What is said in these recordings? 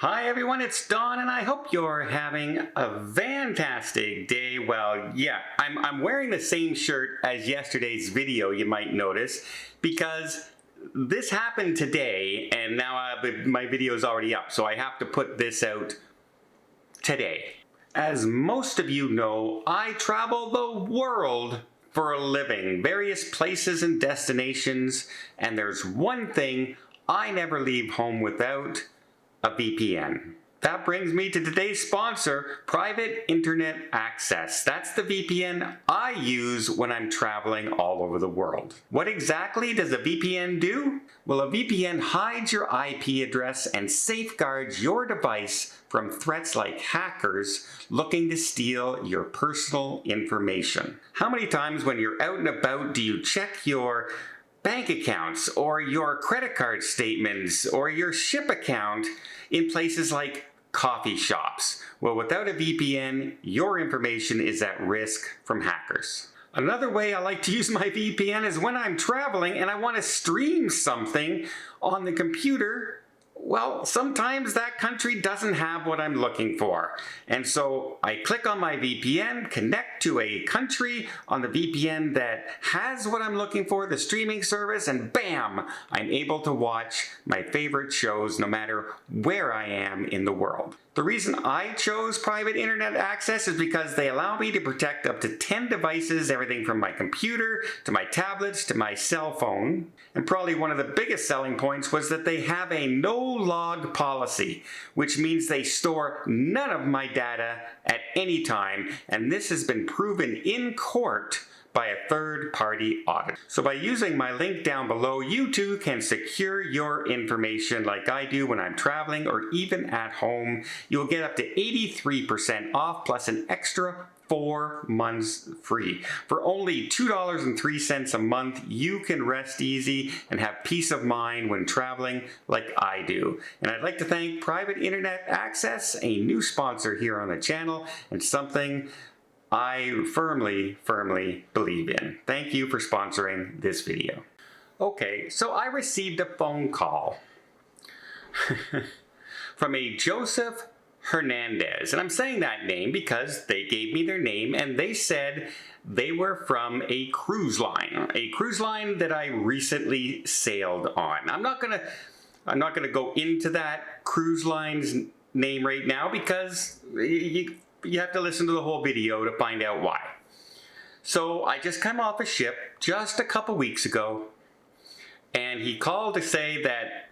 Hi everyone, it's Don and I hope you're having a fantastic day. Well, yeah, I'm wearing the same shirt as yesterday's video, you might notice, because this happened today and now my video is already up, so I have to put this out today. As most of you know, I travel the world for a living, various places and destinations, and there's one thing I never leave home without: a VPN. That brings me to today's sponsor, Private Internet Access. That's the VPN I use when I'm traveling all over the world. What exactly does a VPN do? Well, a VPN hides your IP address and safeguards your device from threats like hackers looking to steal your personal information. How many times when you're out and about do you check your bank accounts or your credit card statements or your ship account in places like coffee shops? Well, without a VPN, your information is at risk from hackers. Another way I like to use my VPN is when I'm traveling and I want to stream something on the computer. Well, sometimes that country doesn't have what I'm looking for. And so I click on my VPN, connect to a country on the VPN that has what I'm looking for, the streaming service, and bam, I'm able to watch my favorite shows no matter where I am in the world. The reason I chose Private Internet Access is because they allow me to protect up to 10 devices, everything from my computer to my tablets to my cell phone. And probably one of the biggest selling points was that they have a no-log policy, which means they store none of my data at any time, and this has been proven in court by a third-party audit. So by using my link down below, you too can secure your information like I do when I'm traveling or even at home. You'll get up to 83% off plus an extra 4 months free. For only $2.03 a month, you can rest easy and have peace of mind when traveling like I do. And I'd like to thank Private Internet Access, a new sponsor here on the channel and something I firmly believe in. Thank you for sponsoring this video. Okay, so I received a phone call from a Joseph Hernandez, and I'm saying that name because they gave me their name and they said they were from a cruise line that I recently sailed on. I'm not gonna go into that cruise line's name right now because you have to listen to the whole video to find out why. So I just came off a ship just a couple weeks ago, and he called to say that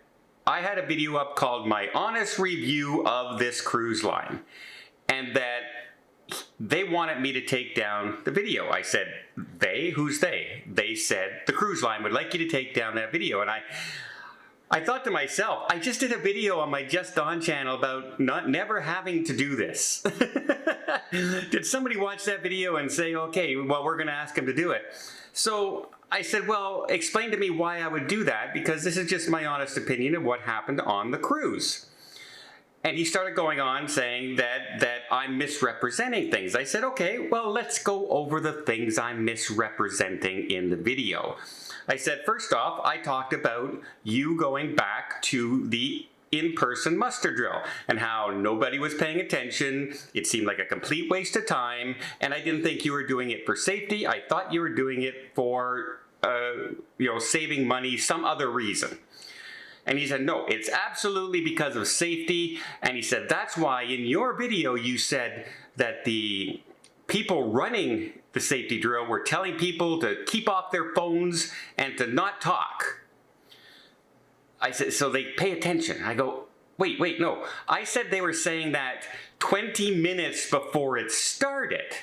I had a video up called My Honest Review of This Cruise Line, and that they wanted me to take down the video. I said, they? Who's they? They said, the cruise line would like you to take down that video. And I thought to myself, I just did a video on my Just Don channel about never having to do this. Did somebody watch that video and say, okay, well, we're gonna ask him to do it? So I said, well, explain to me why I would do that, because this is just my honest opinion of what happened on the cruise. And he started going on saying that I'm misrepresenting things. I said, okay, well, let's go over the things I'm misrepresenting in the video. I said, first off, I talked about you going back to the in-person muster drill and how nobody was paying attention. It seemed like a complete waste of time, and I didn't think you were doing it for safety. I thought you were doing it for, saving money, some other reason. And he said, no, it's absolutely because of safety. And he said, that's why in your video you said that the people running the safety drill were telling people to keep off their phones and to not talk. I said, so they pay attention. I go, wait, no. I said they were saying that 20 minutes before it started.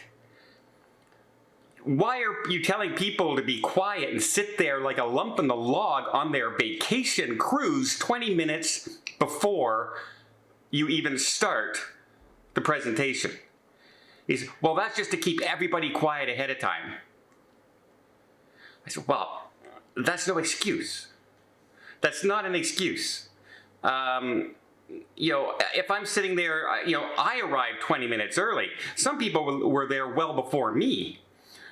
Why are you telling people to be quiet and sit there like a lump in the log on their vacation cruise 20 minutes before you even start the presentation? He said, well, that's just to keep everybody quiet ahead of time. I said, well, that's no excuse. That's not an excuse. If I'm sitting there, I arrived 20 minutes early. Some people were there well before me.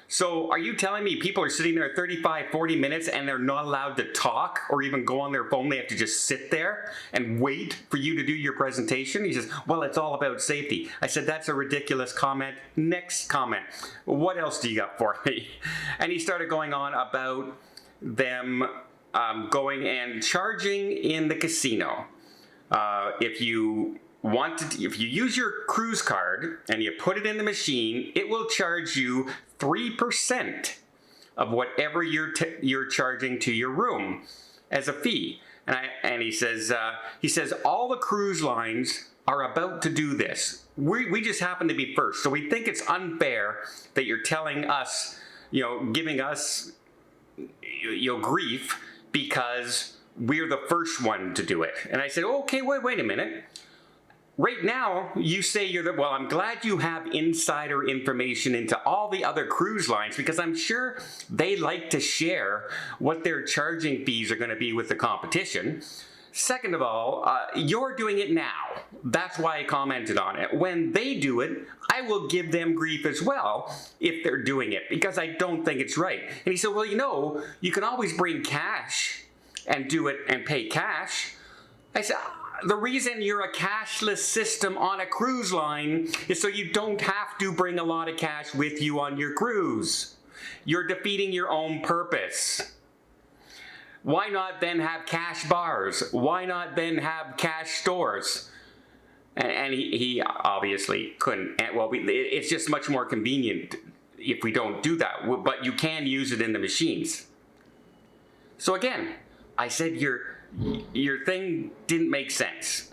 So are you telling me people are sitting there 35, 40 minutes and they're not allowed to talk or even go on their phone? They have to just sit there and wait for you to do your presentation? He says, well, it's all about safety. I said, that's a ridiculous comment. Next comment. What else do you got for me? And he started going on about them going and charging in the casino. If you use your cruise card and you put it in the machine, it will charge you 3% of whatever you're charging to your room as a fee. And he says all the cruise lines are about to do this. We just happen to be first, so we think it's unfair that you're telling us, giving us, grief because we're the first one to do it. And I said, okay, wait a minute. Right now, you say well, I'm glad you have insider information into all the other cruise lines because I'm sure they like to share what their charging fees are going to be with the competition. Second of all, you're doing it now. That's why I commented on it. When they do it, I will give them grief as well if they're doing it because I don't think it's right. And he said, well, you can always bring cash and do it and pay cash. I said, the reason you're a cashless system on a cruise line is so you don't have to bring a lot of cash with you on your cruise. You're defeating your own purpose. Why not then have cash bars? Why not then have cash stores? And he obviously couldn't. Well, it's just much more convenient if we don't do that. But you can use it in the machines. So again, I said your thing didn't make sense.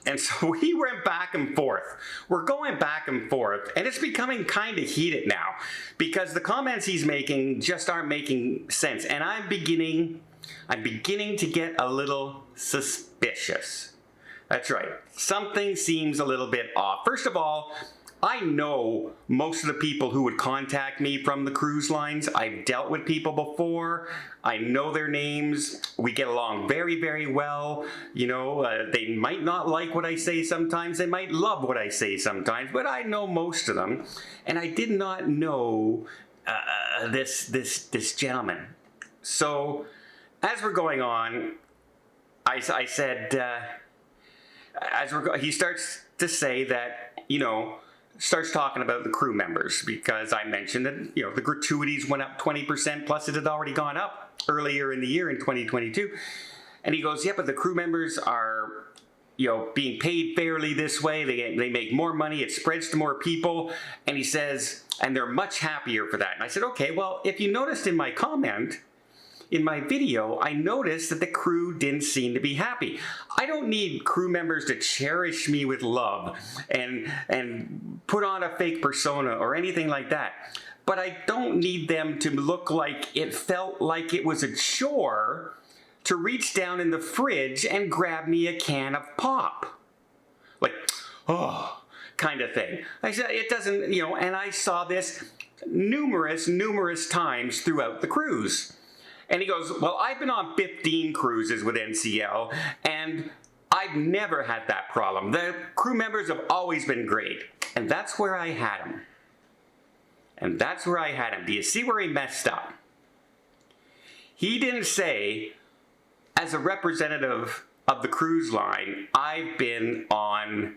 And so we went back and forth. We're going back and forth, and it's becoming kind of heated now because the comments he's making just aren't making sense. And I'm beginning to get a little suspicious. That's right. Something seems a little bit off. First of all, I know most of the people who would contact me from the cruise lines. I've dealt with people before. I know their names. We get along very, very well. They might not like what I say sometimes. They might love what I say sometimes, but I know most of them. And I did not know this gentleman. So as we're going on, I said, he starts to say that, starts talking about the crew members because I mentioned that, the gratuities went up 20%, plus it had already gone up earlier in the year in 2022. And he goes, yeah, but the crew members are, being paid fairly this way. They make more money. It spreads to more people. And he says, and they're much happier for that. And I said, okay, well, if you noticed in my comment, in my video, I noticed that the crew didn't seem to be happy. I don't need crew members to cherish me with love and put on a fake persona or anything like that. But I don't need them to look like it felt like it was a chore to reach down in the fridge and grab me a can of pop. Like, oh, kind of thing. I said, it doesn't, and I saw this numerous times throughout the cruise. And he goes, well, I've been on 15 cruises with NCL, and I've never had that problem. The crew members have always been great. And that's where I had him. Do you see where he messed up? He didn't say, as a representative of the cruise line, I've been on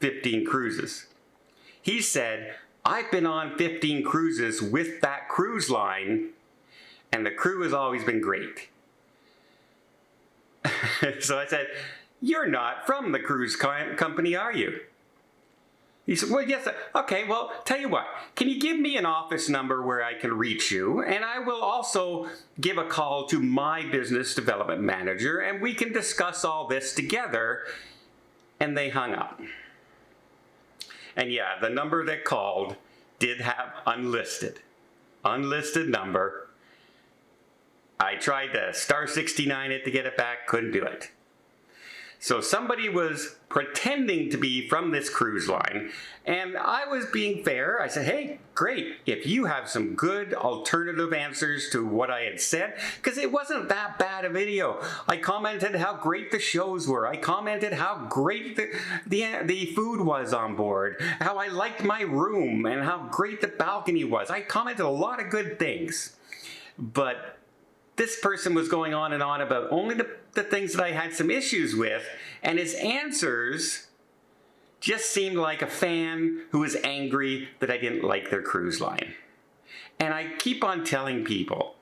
15 cruises. He said, I've been on 15 cruises with that cruise line, and the crew has always been great. So I said, you're not from the cruise company, are you? He said, well, yes. Okay, well, tell you what. Can you give me an office number where I can reach you? And I will also give a call to my business development manager, and we can discuss all this together. And they hung up. And yeah, the number that called did have unlisted number. I tried to *69 it to get it back, couldn't do it. So somebody was pretending to be from this cruise line, and I was being fair. I said, hey, great, if you have some good alternative answers to what I had said, because it wasn't that bad a video. I commented how great the shows were. I commented how great the food was on board, how I liked my room, and how great the balcony was. I commented a lot of good things. But this person was going on and on about only the things that I had some issues with, and his answers just seemed like a fan who was angry that I didn't like their cruise line. And I keep on telling people,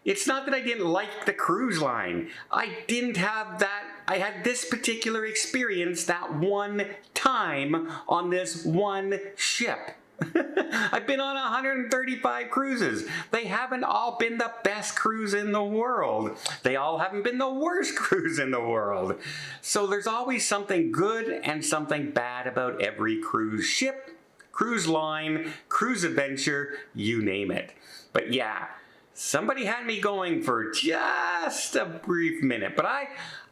it's not that I didn't like the cruise line. I didn't have that. I had this particular experience that one time on this one ship. I've been on 135 cruises. They haven't all been the best cruise in the world. They all haven't been the worst cruise in the world. So there's always something good and something bad about every cruise ship, cruise line, cruise adventure, you name it. But yeah, somebody had me going for just a brief minute. But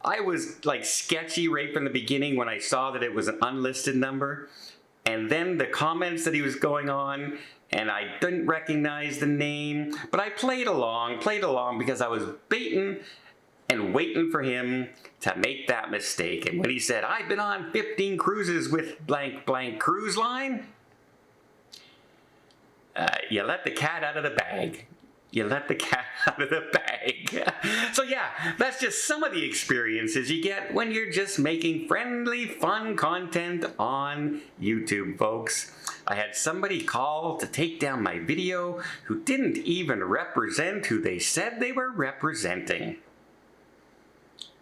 I was like sketchy right from the beginning when I saw that it was an unlisted number. And then the comments that he was going on, and I didn't recognize the name, but I played along because I was baiting and waiting for him to make that mistake. And when he said, I've been on 15 cruises with blank blank cruise line, you let the cat out of the bag. You let the cat out of the bag. So yeah, that's just some of the experiences you get when you're just making friendly, fun content on YouTube, folks. I had somebody call to take down my video who didn't even represent who they said they were representing.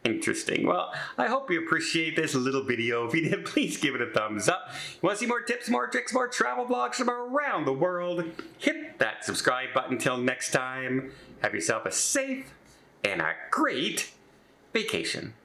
Interesting. Well, I hope you appreciate this little video. If you did, please give it a thumbs up. You want to see more tips, more tricks, more travel vlogs from around the world? Hit that subscribe button. Till next time, have yourself a safe and a great vacation.